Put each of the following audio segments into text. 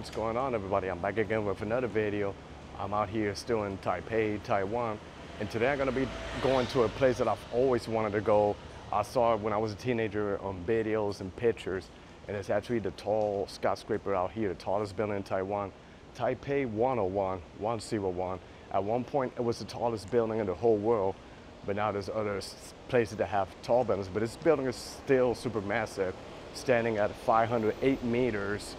What's going on, everybody? I'm back again with another video. I'm out here still in Taipei, Taiwan, and today I'm gonna be going to a place that I've always wanted to go. I saw it when I was a teenager on videos and pictures, and it's actually the tall skyscraper out here, the tallest building in Taiwan, Taipei 101, 101. At one point, it was the tallest building in the whole world, but now there's other places that have tall buildings, but this building is still super massive, standing at 508 meters,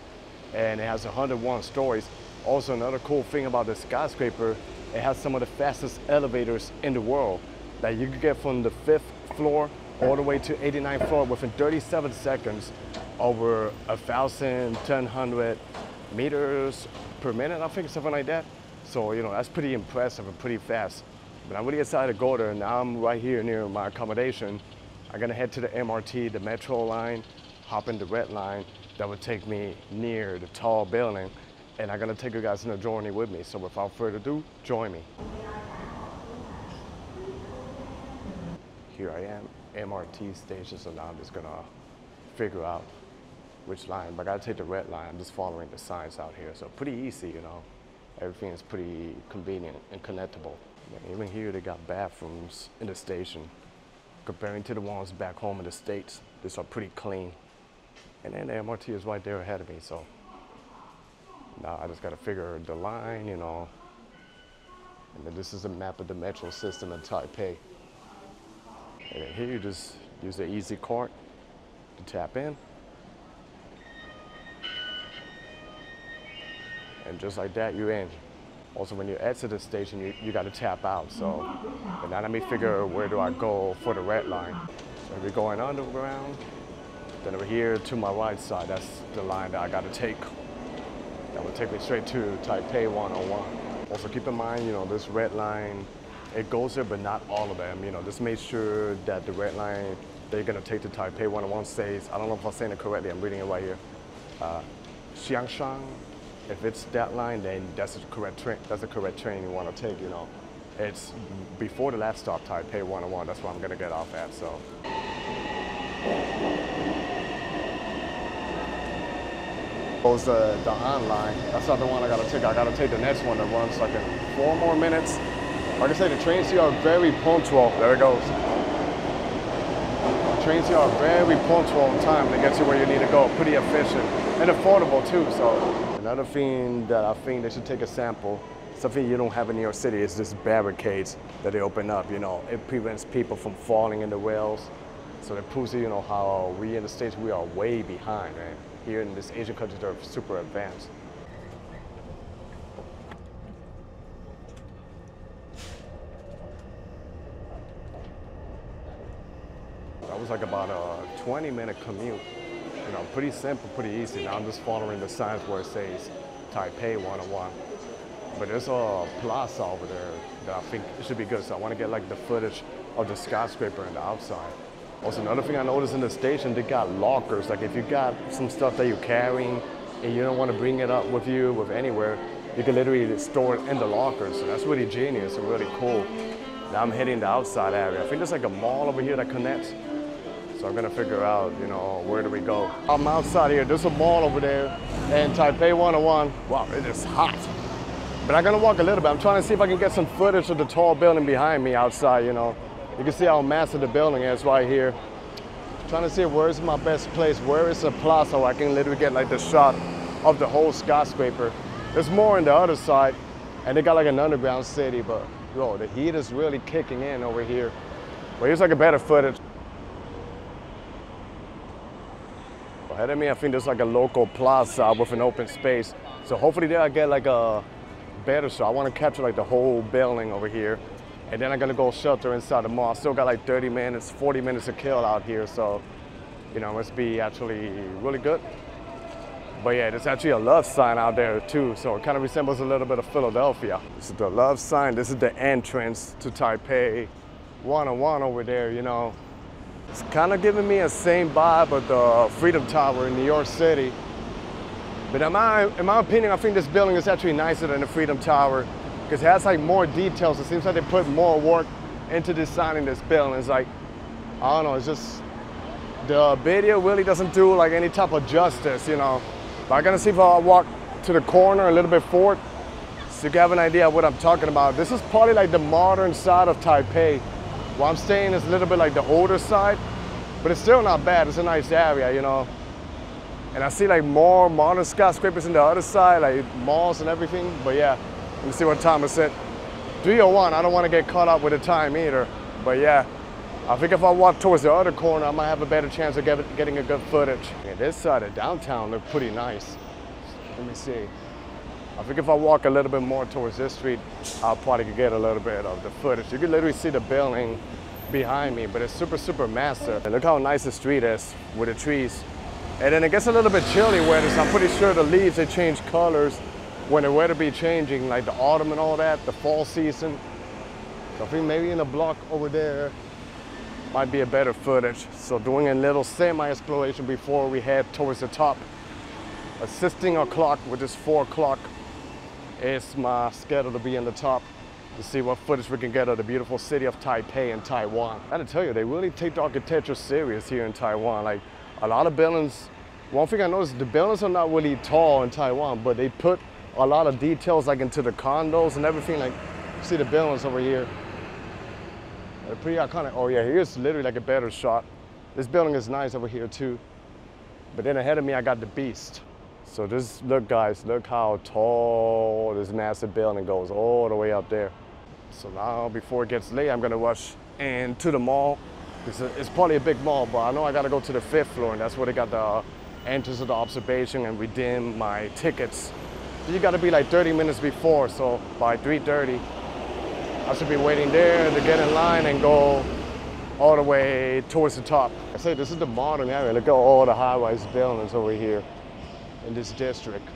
and it has 101 stories. Also, another cool thing about the skyscraper, it has some of the fastest elevators in the world that you can get from the 5th floor all the way to 89th floor within 37 seconds, over 1,100 meters per minute, I think, something like that. So, you know, that's pretty impressive and pretty fast. But I'm really excited to go there. Now I'm right here near my accommodation. I'm gonna head to the MRT, the metro line, hop in the red line that would take me near the tall building, and I'm gonna take you guys on a journey with me. So without further ado, join me. Here I am, MRT station, so now I'm just gonna figure out which line, but I gotta take the red line. I'm just following the signs out here, so pretty easy, you know. Everything is pretty convenient and connectable. And even here they got bathrooms in the station. Comparing to the ones back home in the States, these are pretty clean. And then the MRT is right there ahead of me, so now I just gotta figure the line, you know. And then this is a map of the metro system in Taipei. And then here you just use the Easy Card to tap in. And just like that, you're in. Also, when you exit the station, you gotta tap out. So, but now let me figure where do I go for the red line. So we're going underground. Then over here to my right side, that's the line that I gotta take. That will take me straight to Taipei 101. Also keep in mind, you know, this red line, it goes there, but not all of them. You know, just make sure that the red line they're gonna take to Taipei 101 says, I don't know if I'm saying it correctly, I'm reading it right here, Xiangshan. If it's that line, then that's the correct train. That's the correct train you want to take. You know, it's before the last stop, Taipei 101. That's where I'm gonna get off at. So. Goes the Han line. That's not the one I gotta take. I gotta take the next one that runs like in 4 more minutes. Like I say, the trains here are very punctual. There it goes. The trains here are very punctual on time to get you where you need to go. Pretty efficient and affordable too. So. Another thing that I think they should take a sample, something you don't have in New York City, is this barricades that they open up. You know, it prevents people from falling in the rails. So it proves, you know, how we in the States, we are way behind, right? Here in this Asian country, they're super advanced. That was like about a 20-minute commute. You know, pretty simple, pretty easy. Now I'm just following the signs where it says Taipei 101. But there's a plaza over there that I think it should be good. So I want to get like the footage of the skyscraper and the outside. Also, another thing I noticed in the station, they got lockers. Like if you got some stuff that you're carrying and you don't want to bring it up with you with anywhere, you can literally store it in the lockers. So that's really genius and really cool. Now I'm heading the outside area. I think there's like a mall over here that connects. So I'm gonna figure out, you know, where do we go? I'm outside here, there's a mall over there, and Taipei 101, wow, it is hot. But I'm gonna walk a little bit. I'm trying to see if I can get some footage of the tall building behind me outside, you know. You can see how massive the building is right here. I'm trying to see where's my best place, where is the plaza where I can literally get like the shot of the whole skyscraper. There's more on the other side, and they got like an underground city, but yo, the heat is really kicking in over here. But here's like a better footage. Ahead of me, I think there's like a local plaza with an open space. So hopefully there I get like a better shot. I want to capture like the whole building over here. And then I'm gonna go shelter inside the mall. I still got like 30 minutes, 40 minutes to kill out here. So, you know, it must be actually really good. But yeah, there's actually a love sign out there too. So it kind of resembles a little bit of Philadelphia. This is the love sign. This is the entrance to Taipei 101 over there, you know. It's kind of giving me a same vibe of the Freedom Tower in New York City. But in my opinion, I think this building is actually nicer than the Freedom Tower because it has like more details. It seems like they put more work into designing this building. It's like, I don't know, it's just, the video really doesn't do like any type of justice, you know. But I'm gonna see if I walk to the corner, a little bit forward, so you can have an idea of what I'm talking about. This is probably like the modern side of Taipei. Where I'm staying is a little bit like the older side, but it's still not bad. It's a nice area, you know. And I see like more modern skyscrapers in the other side, like malls and everything. But yeah, let me see what time it's at. 3:01. I don't want to get caught up with the time either. But yeah, I think if I walk towards the other corner, I might have a better chance of getting a good footage. Yeah, this side of downtown look pretty nice. Let me see. I think if I walk a little bit more towards this street, I'll probably get a little bit of the footage. You can literally see the building behind me, but it's super, super massive. And look how nice the street is with the trees. And then it gets a little bit chilly weather, so I'm pretty sure the leaves, they change colors when the weather be changing, like the autumn and all that, the fall season. So I think maybe in the block over there might be a better footage. So doing a little semi-exploration before we head towards the top. Assisting our clock, which is 4 o'clock, is my schedule to be in the top to see what footage we can get of the beautiful city of Taipei in Taiwan. I gotta tell you, they really take the architecture serious here in Taiwan. Like a lot of buildings, one thing I noticed, the buildings are not really tall in Taiwan, but they put a lot of details like into the condos and everything. Like, see the buildings over here. They're pretty iconic. Oh yeah, here's literally like a better shot. This building is nice over here too. But then ahead of me, I got the Beast. So this, look guys, look how tall this massive building goes all the way up there. So now before it gets late, I'm gonna rush into the mall. It's probably a big mall, but I know I gotta go to the 5th floor, and that's where they got the entrance of the observation and redeem my tickets. So you gotta be like 30 minutes before, so by 3:30, I should be waiting there to get in line and go all the way towards the top. I say this is the modern area. Look at all the high-rise buildings over here in this district.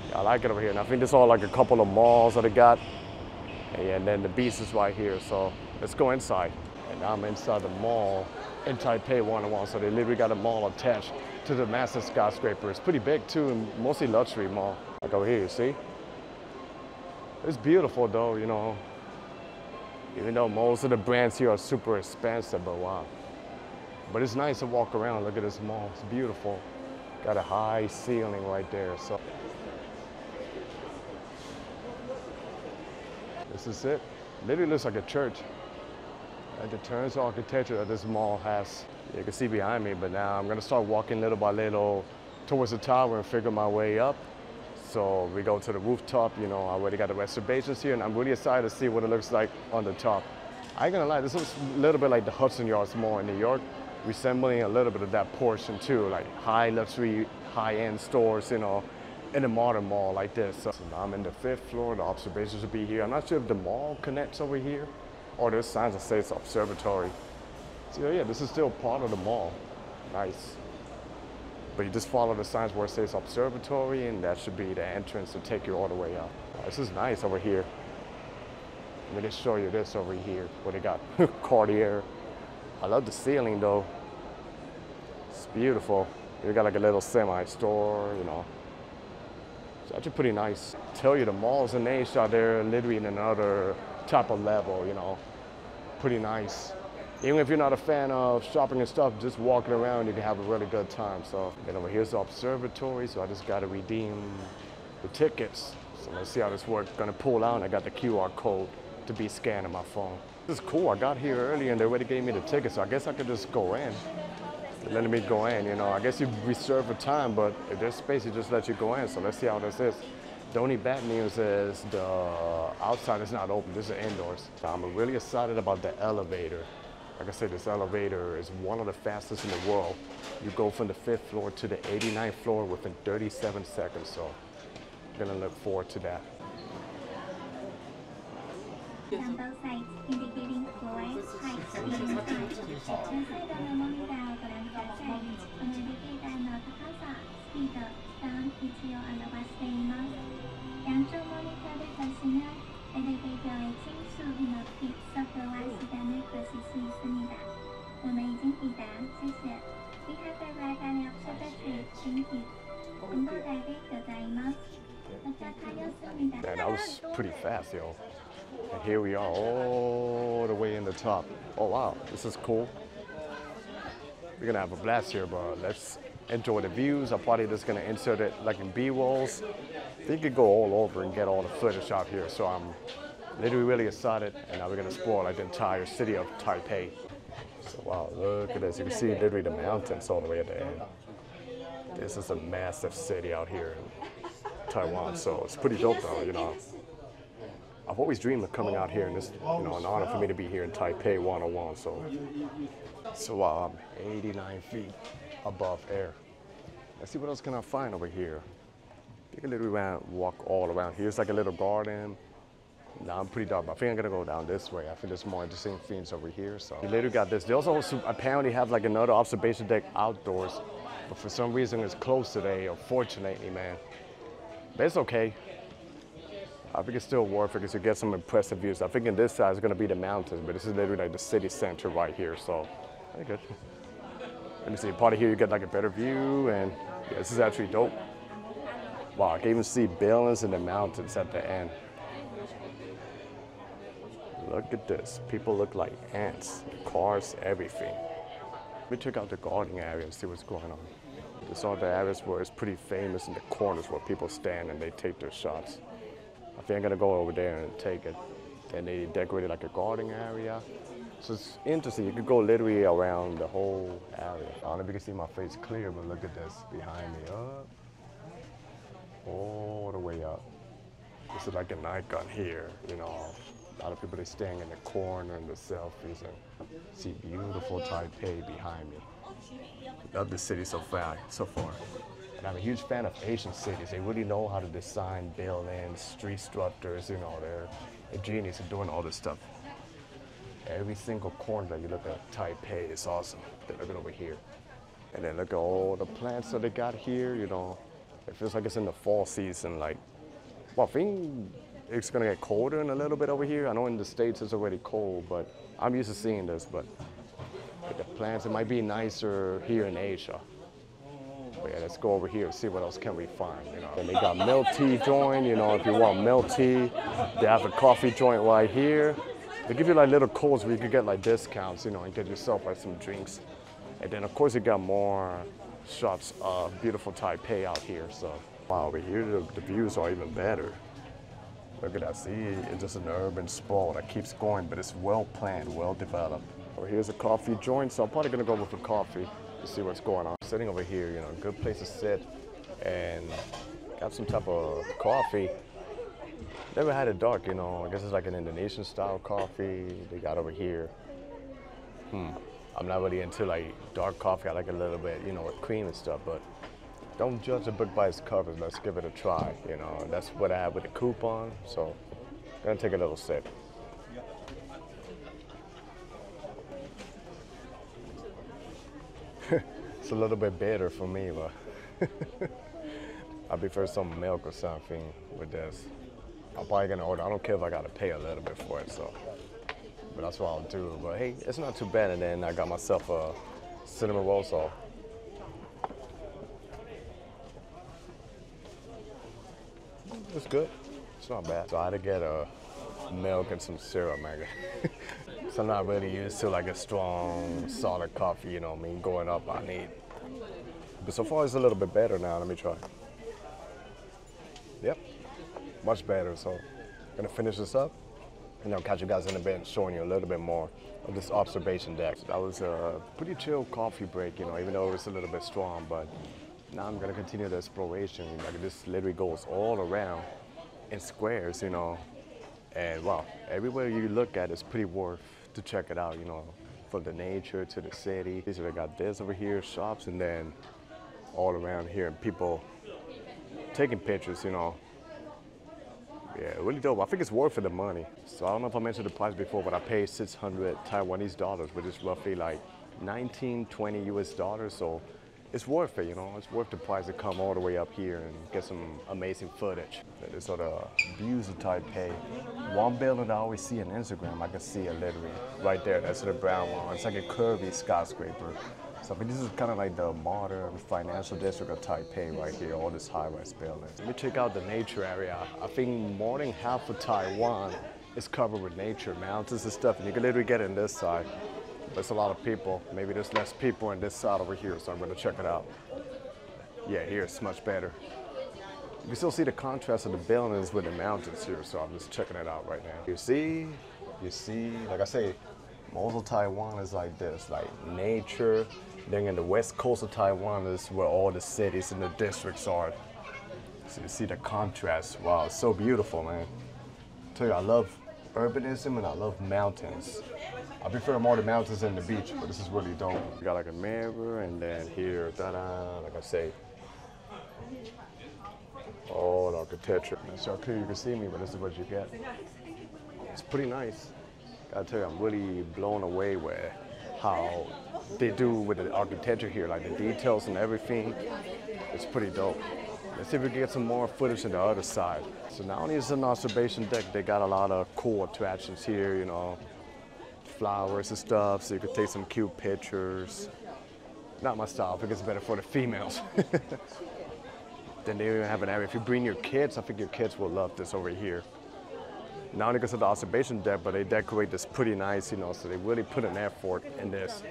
Yeah, I like it over here. And I think there's all like a couple of malls that I got. And then the Beast is right here. So let's go inside. And now I'm inside the mall in Taipei 101. So they literally got a mall attached to the massive skyscraper. It's pretty big too, and mostly luxury mall. Like over here, you see? It's beautiful though, you know. Even though most of the brands here are super expensive, but wow. But it's nice to walk around. Look at this mall. It's beautiful. Got a high ceiling right there. So this is it. Literally looks like a church. And the turns of architecture that this mall has. You can see behind me, but now I'm gonna start walking little by little towards the tower and figure my way up. So we go to the rooftop, you know, I already got the reservations here, and I'm really excited to see what it looks like on the top. I ain't gonna lie, this looks a little bit like the Hudson Yards Mall in New York, resembling a little bit of that portion too, like high luxury, high-end stores, you know, in a modern mall like this. So now I'm in the 5th floor, the observations will be here. I'm not sure if the mall connects over here, or there's signs that say it's observatory. So yeah, this is still part of the mall. Nice. But you just follow the signs where it says observatory, and that should be the entrance to take you all the way up. Oh, this is nice over here. Let me just show you this over here, what they got. Cartier. I love the ceiling though. It's beautiful. You got like a little semi-store, you know. It's actually pretty nice. I tell you, the malls in Asia out there literally in another type of level, you know. Pretty nice. Even if you're not a fan of shopping and stuff, just walking around, you can have a really good time. So, then over here's the observatory, so I just gotta redeem the tickets. So let's see how this works. Gonna pull out, and I got the QR code to be scanned on my phone. This is cool. I got here early and they already gave me the ticket, so I guess I could just go in. They're letting me go in, you know. I guess you reserve a time, but if there's space, it just let you go in. So let's see how this is. The only bad news is the outside is not open. This is indoors. So I'm really excited about the elevator. Like I said, this elevator is one of the fastest in the world. You go from the 5th floor to the 89th floor within 37 seconds. So I'm gonna look forward to that. On both sides, indicating floors, heights, speed, and time. 両サイドのモニターをご覧ください。このエレベーターの高さ、スピード、時間、位置を表しています。两处モニター的指示，elevator 의 칭수 높이 속도와 시간을 표시했습니다. 我们已经抵达，谢谢。We have arrived at the observatory. Thank you. 행복하게 고자이마스. 도착하였습니다. Man, that was pretty fast, yo. And here we are, all the way in the top. Oh wow, this is cool. We're gonna have a blast here, but let's enjoy the views. I'm probably just gonna insert it like in B-rolls. You could go all over and get all the footage out here. So I'm literally really excited, and now we're gonna explore like the entire city of Taipei. So wow, look at this. You can see literally the mountains all the way at the end. This is a massive city out here in Taiwan, so it's pretty dope though, you know. I've always dreamed of coming out here, and it's, you know, an honor for me to be here in Taipei 101. So wow, I'm 89 feet above air. Let's see what else can I find over here. You can literally walk all around here. It's like a little garden. Now I'm pretty dark, but I think I'm gonna go down this way. I think there's more interesting things over here. So you literally got this. They also apparently have like another observation deck outdoors, but for some reason it's closed today, unfortunately, man. But it's okay. I think it's still worth it because you get some impressive views. I think in this side is gonna be the mountains, but this is literally like the city center right here. So very good. Let me see, part of here you get like a better view, and yeah, this is actually dope. Wow, I can even see buildings in the mountains at the end. Look at this. People look like ants. Cars, everything. Let me check out the gardening area and see what's going on. There's all the areas where it's pretty famous in the corners where people stand and they take their shots. I think I'm gonna go over there and take it. And they decorated like a gardening area. So it's interesting. You could go literally around the whole area. I don't know if you can see my face clear, but look at this behind me. Up, all the way up. This is like an icon here, you know. A lot of people, they staying in the corner and the selfies, and see beautiful Taipei behind me. Love the city so far. And I'm a huge fan of Asian cities. They really know how to design buildings, street structures, you know, they're a genius at doing all this stuff. Every single corner that you look at Taipei is awesome. Then look at over here. And then look at all the plants that they got here, you know. It feels like it's in the fall season, like, well, I think it's gonna get colder in a little bit over here. I know in the States it's already cold, but I'm used to seeing this, but the plants, it might be nicer here in Asia. But yeah, let's go over here and see what else can we find, you know. And they got milk tea joint, you know, if you want milk tea. They have a coffee joint right here. They give you like little codes where you can get like discounts, you know, and get yourself like some drinks. And then of course you got more shots of beautiful Taipei out here, so. Wow, over here the views are even better. Look at that, see, it's just an urban sprawl that keeps going, but it's well planned, well developed. Over here's a coffee joint, so I'm probably gonna go with a coffee to see what's going on. Sitting over here, you know, good place to sit and got some type of coffee. Never had it dark, you know, I guess it's like an Indonesian style coffee they got over here. I'm not really into like dark coffee, I like it a little bit, you know, with cream and stuff, but don't judge a book by its covers. Let's give it a try, you know. That's what I have with the coupon, so I'm gonna take a little sip. It's a little bit bitter for me, but I prefer some milk or something with this. I'm probably gonna order. I don't care if I gotta pay a little bit for it, so. But that's what I'll do. But hey, it's not too bad. And then I got myself a cinnamon roll, so. It's good. It's not bad. So I had to get a milk and some syrup, man. So I'm not really used to like a strong, solid coffee, you know, me going up, I need. But so far it's a little bit better now. Let me try. Yep, much better. So I'm gonna finish this up and I'll catch you guys in a bit and showing you a little bit more of this observation deck. So that was a pretty chill coffee break, you know, even though it was a little bit strong, but now I'm gonna continue the exploration. Like this literally goes all around in squares, you know, and wow, everywhere you look at is pretty worth to check it out, you know, from the nature to the city. So they got this over here, shops, and then all around here, and people taking pictures, you know. Yeah, really dope. I think it's worth the money. So I don't know if I mentioned the price before, but I paid 600 Taiwanese dollars, which is roughly like 19, 20 US dollars. So it's worth it, you know. It's worth the price to come all the way up here and get some amazing footage. There's sort of views of Taipei. One building that I always see on Instagram, I can see it literally right there. That's the brown one. It's like a curvy skyscraper. So I think this is kind of like the modern financial district of Taipei right here, all this high-rise buildings. Let me check out the nature area. I think more than half of Taiwan is covered with nature, mountains and stuff, and you can literally get in this side. There's a lot of people. Maybe there's less people in this side over here, so I'm gonna check it out. Yeah, here it's much better. You can still see the contrast of the buildings with the mountains here, so I'm just checking it out right now. You see, like I say, most of Taiwan is like this, like nature. Then in the west coast of Taiwan is where all the cities and the districts are. So you see the contrast. Wow, it's so beautiful, man. I tell you, I love urbanism and I love mountains. I prefer more the mountains than the beach, but this is really dope. You got like a mirror, and then here, ta-da, like I say, all the architecture. It's so clear you can see me, but this is what you get. It's pretty nice. Gotta tell you, I'm really blown away with how they do with the architecture here, like the details and everything. It's pretty dope. Let's see if we can get some more footage on the other side. So not only is it an observation deck, they got a lot of cool attractions here, you know, flowers and stuff, so you could take some cute pictures. Not my style, I think it's better for the females. Then they even have an area. If you bring your kids, I think your kids will love this over here. Not only because of the observation deck, but they decorate this pretty nice, you know, so they really put an effort in this.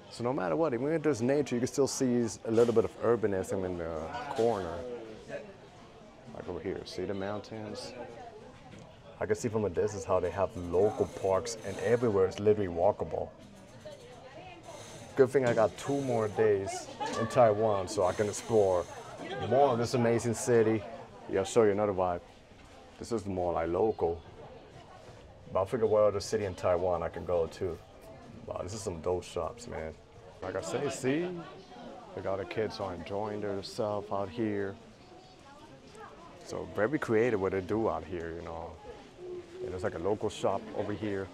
So no matter what, even if there's nature, you can still see a little bit of urbanism in the corner. Like over here, see the mountains? I can see from a distance how they have local parks and everywhere is literally walkable. Good thing I got 2 more days in Taiwan so I can explore more of this amazing city. Yeah, I'll show you another vibe. This is more like local. But I'll figure what other city in Taiwan I can go to. Wow, this is some dope shops, man. Like I say, see? Like all the kids are enjoying themselves out here. So very creative what they do out here, you know. And there's like a local shop over here.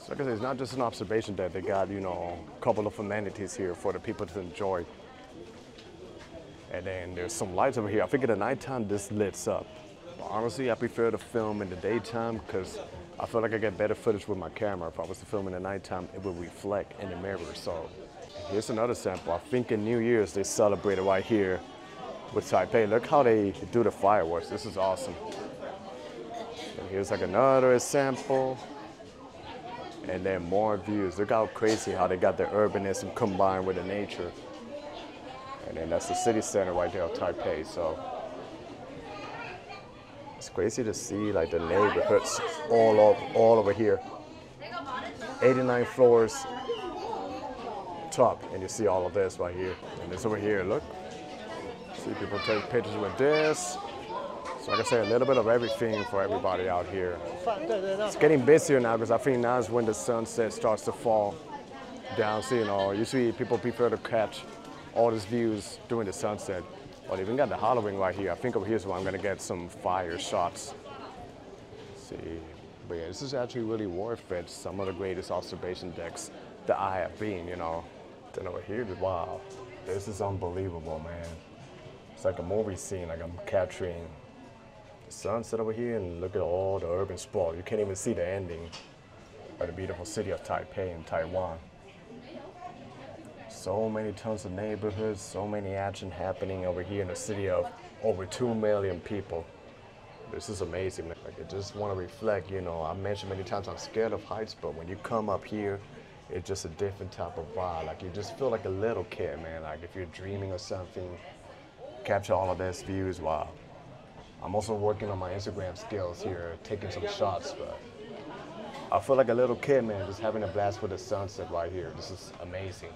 So like I said, it's not just an observation deck. They got, you know, a couple of amenities here for the people to enjoy. And then there's some lights over here. I think at the nighttime this lights up. But honestly, I prefer to film in the daytime because I feel like I get better footage with my camera. If I was to film in the nighttime, it would reflect in the mirror. So here's another sample. I think in New Year's they celebrated right here with Taipei. Look how they do the fireworks. This is awesome. And here's like another sample. And then more views. Look how crazy how they got the urbanism combined with the nature. And then that's the city center right there of Taipei. So it's crazy to see like the neighborhoods all over here. 89 floors top, and you see all of this right here. And this over here, look. See people take pictures with this. So like I say, a little bit of everything for everybody out here. It's getting busier now because I think now is when the sunset starts to fall down. So, you know, usually people prefer to catch all these views during the sunset. But even got the Halloween right here. I think over here is where I'm gonna get some fire shots. Let's see, but yeah, this is actually really worth it. Some of the greatest observation decks that I have been, you know. Then over here, wow, this is unbelievable, man. It's like a movie scene, like I'm capturing the sunset over here and look at all the urban sprawl. You can't even see the ending of the beautiful city of Taipei in Taiwan. So many tons of neighborhoods, so many action happening over here in a city of over 2 million people. This is amazing, man. Like, I just want to reflect, you know, I mentioned many times I'm scared of heights, but when you come up here, it's just a different type of vibe. Like, you just feel like a little kid, man. Like, if you're dreaming of something, capture all of these views, wow. I'm also working on my Instagram skills here, taking some shots, but I feel like a little kid, man, just having a blast with the sunset right here. This is amazing.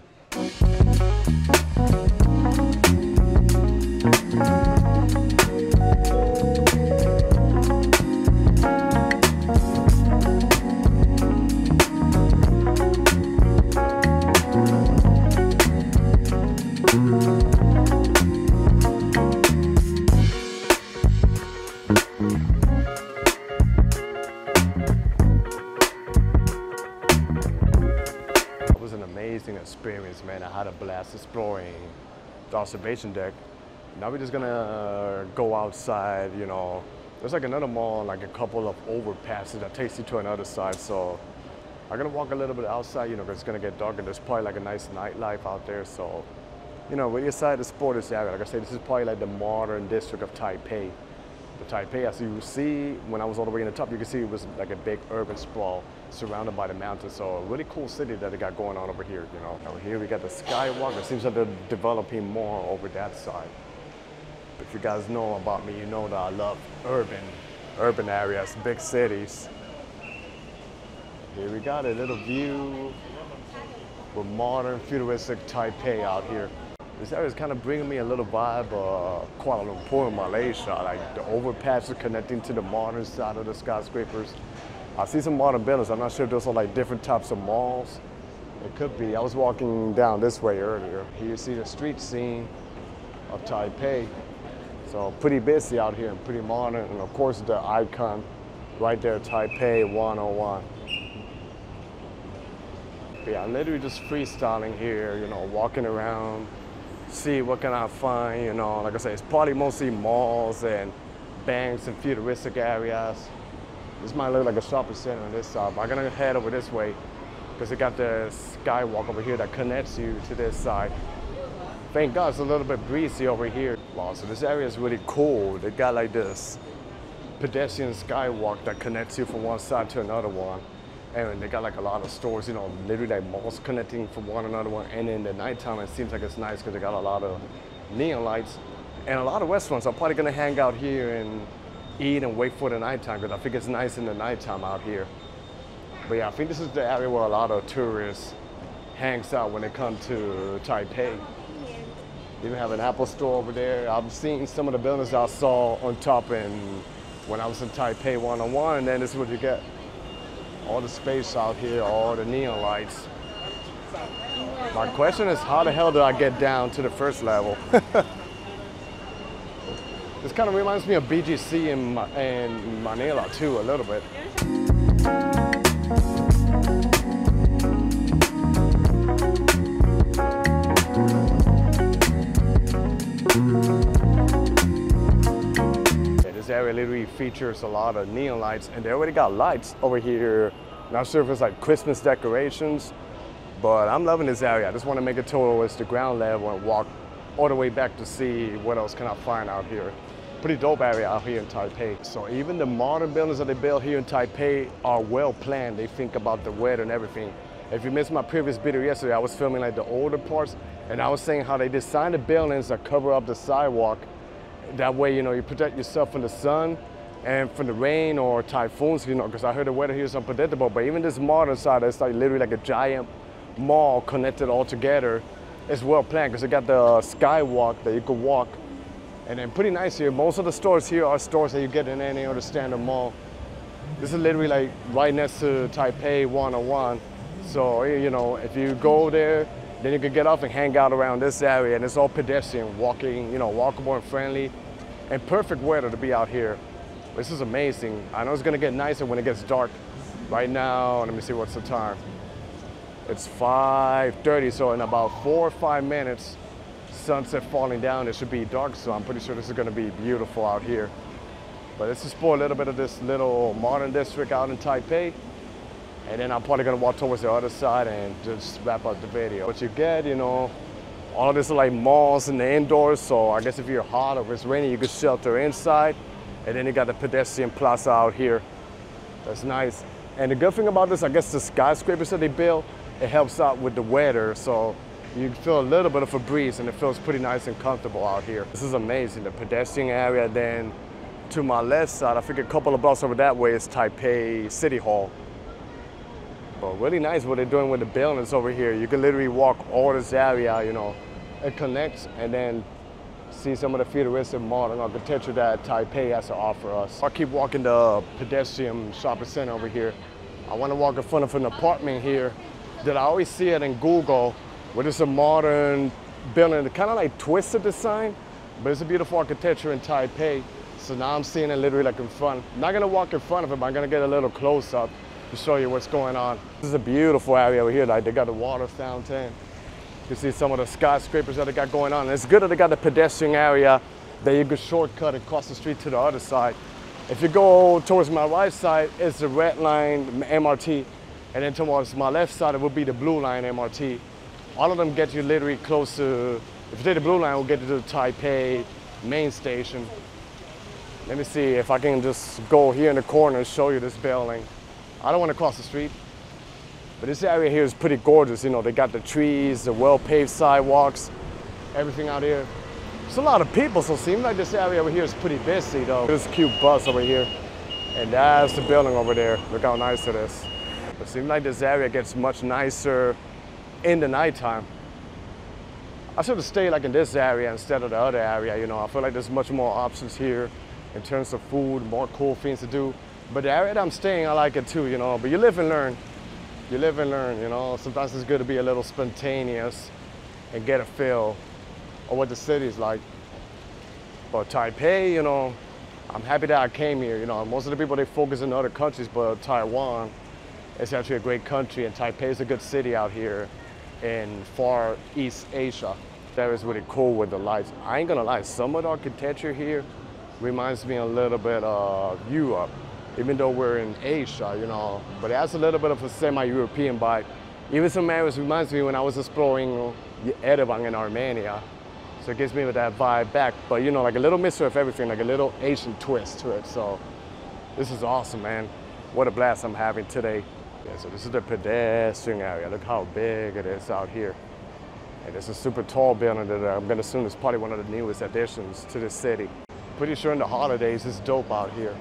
Experience, man. I had a blast exploring the observation deck. Now we're just gonna go outside, you know. There's like another mall, like a couple of overpasses that takes you to another side. So I'm gonna walk a little bit outside, you know, because it's gonna get dark and there's probably like a nice nightlife out there. So, you know, when you decide to explore this area, like I said, this is probably like the modern district of Taipei. The Taipei, as you see, when I was all the way in the top, you can see it was like a big urban sprawl. surrounded by the mountains. So a really cool city that they got going on over here, you know. Over here we got the Skywalk. It seems like they're developing more over that side. If you guys know about me, you know that I love urban areas, big cities. Here we got a little view with modern futuristic Taipei out here. This area is kind of bringing me a little vibe of Kuala Lumpur, Malaysia, like the overpasses connecting to the modern side of the skyscrapers. I see some modern buildings. I'm not sure if those are like different types of malls. It could be. I was walking down this way earlier. Here you see the street scene of Taipei. So pretty busy out here and pretty modern. And of course the icon right there, Taipei 101. But yeah, I'm literally just freestyling here, you know, walking around, see what can I find, you know. Like I said, it's probably mostly malls and banks and futuristic areas. This might look like a shopping center on this side, but I'm gonna head over this way because they got the skywalk over here that connects you to this side. Thank God it's a little bit breezy over here. Wow, so this area is really cool. They got like this pedestrian skywalk that connects you from one side to another one. And they got like a lot of stores, you know, literally like malls connecting from one another one. And in the nighttime, it seems like it's nice because they got a lot of neon lights and a lot of restaurants. I'm probably gonna hang out here and eat and wait for the nighttime because I think it's nice in the nighttime out here. But yeah, I think this is the area where a lot of tourists hangs out when they come to Taipei. They even have an Apple store over there. I've seen some of the buildings I saw on top when I was in Taipei 101, and then this is what you get. All the space out here, all the neon lights. My question is, how the hell did I get down to the first level? This kind of reminds me of BGC in Manila too, a little bit. This area literally features a lot of neon lights, and they already got lights over here. Not sure if it's like Christmas decorations, but I'm loving this area. I just want to make it towards the ground level and walk all the way back to see what else can I find out here. Pretty dope area out here in Taipei. So even the modern buildings that they built here in Taipei are well planned. They think about the weather and everything. If you missed my previous video yesterday, I was filming like the older parts, and I was saying how they designed the buildings that cover up the sidewalk. That way, you know, you protect yourself from the sun and from the rain or typhoons, you know, because I heard the weather here is unpredictable. But even this modern side, it's like literally like a giant mall connected all together. It's well planned because it got the skywalk that you could walk. And then pretty nice here. Most of the stores here are stores that you get in any other standard mall. This is literally like right next to Taipei 101. So, you know, if you go there, then you can get off and hang out around this area, and it's all pedestrian, walking, you know, walkable and friendly, and perfect weather to be out here. This is amazing. I know it's gonna get nicer when it gets dark. Right now, let me see what's the time. It's 5:30, so in about 4 or 5 minutes, sunset falling down, it should be dark, so I'm pretty sure this is gonna be beautiful out here. But let's explore a little bit of this little modern district out in Taipei. And then I'm probably gonna walk towards the other side and just wrap up the video. What you get, you know, all of this are like malls in the indoors, so I guess if you're hot or if it's raining, you could shelter inside. And then you got the pedestrian plaza out here. That's nice. And the good thing about this, I guess the skyscrapers that they built, it helps out with the weather, so you feel a little bit of a breeze and it feels pretty nice and comfortable out here. This is amazing, the pedestrian area. Then to my left side, I think a couple of blocks over that way is Taipei City Hall. But really nice what they're doing with the buildings over here. You can literally walk all this area, you know, it connects, and then see some of the futuristic modern architecture that Taipei has to offer us. I keep walking the pedestrian shopping center over here. I want to walk in front of an apartment here that I always see it in Google, where it's a modern building, kind of like twisted design, but it's a beautiful architecture in Taipei. So now I'm seeing it literally like in front. I'm not gonna walk in front of it, but I'm gonna get a little close up to show you what's going on. This is a beautiful area over here. Like they got the water fountain. You can see some of the skyscrapers that they got going on. And it's good that they got the pedestrian area that you could shortcut across the street to the other side. If you go towards my right side, it's the red line MRT. And then towards my left side, it will be the blue line MRT. All of them get you literally close to, if you take the blue line, we'll get you to the Taipei main station. Let me see if I can just go here in the corner and show you this building. I don't want to cross the street. But this area here is pretty gorgeous. You know, they got the trees, the well-paved sidewalks, everything out here. There's a lot of people, so it seems like this area over here is pretty busy though. There's a cute bus over here, and that's the building over there. Look how nice it is. It seems like this area gets much nicer in the nighttime. I should have stayed like in this area instead of the other area, you know. I feel like there's much more options here in terms of food, more cool things to do. But the area that I'm staying, I like it too, you know. But you live and learn. You live and learn, you know. Sometimes it's good to be a little spontaneous and get a feel of what the city's like. But Taipei, you know, I'm happy that I came here. You know, most of the people, they focus in other countries, but Taiwan is actually a great country, and Taipei is a good city out here in Far East Asia. That is really cool with the lights. I ain't gonna lie, some of the architecture here reminds me a little bit of Europe, even though we're in Asia, you know, but it has a little bit of a semi-European vibe. Even some areas reminds me when I was exploring Yerevan in Armenia. So it gives me that vibe back, but you know, like a little mixture of everything, like a little Asian twist to it. So this is awesome, man. What a blast I'm having today. Yeah, so this is the pedestrian area. Look how big it is out here. And it's a super tall building that I'm gonna assume is probably one of the newest additions to the city. Pretty sure in the holidays it's dope out here.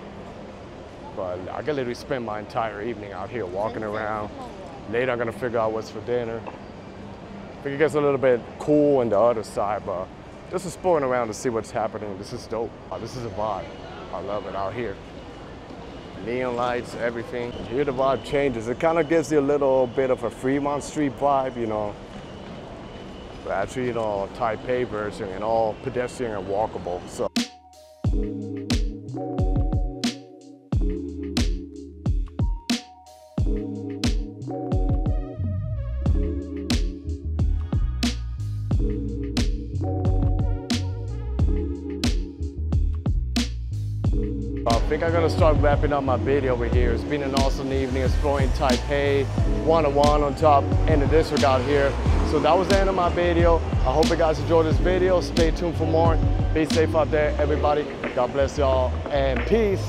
But I can literally spend my entire evening out here walking around. Later I'm gonna figure out what's for dinner. I think it gets a little bit cool on the other side, but just exploring around to see what's happening. This is dope. This is a vibe. I love it out here. Neon lights, everything. Here the vibe changes. It kind of gives you a little bit of a Fremont Street vibe, you know. But actually, you know, Taipei version and all pedestrian and walkable. So. I think I'm gonna start wrapping up my video over here. It's been an awesome evening exploring Taipei, 101 on top in the district out here. So that was the end of my video. I hope you guys enjoyed this video. Stay tuned for more. Be safe out there, everybody. God bless y'all and peace.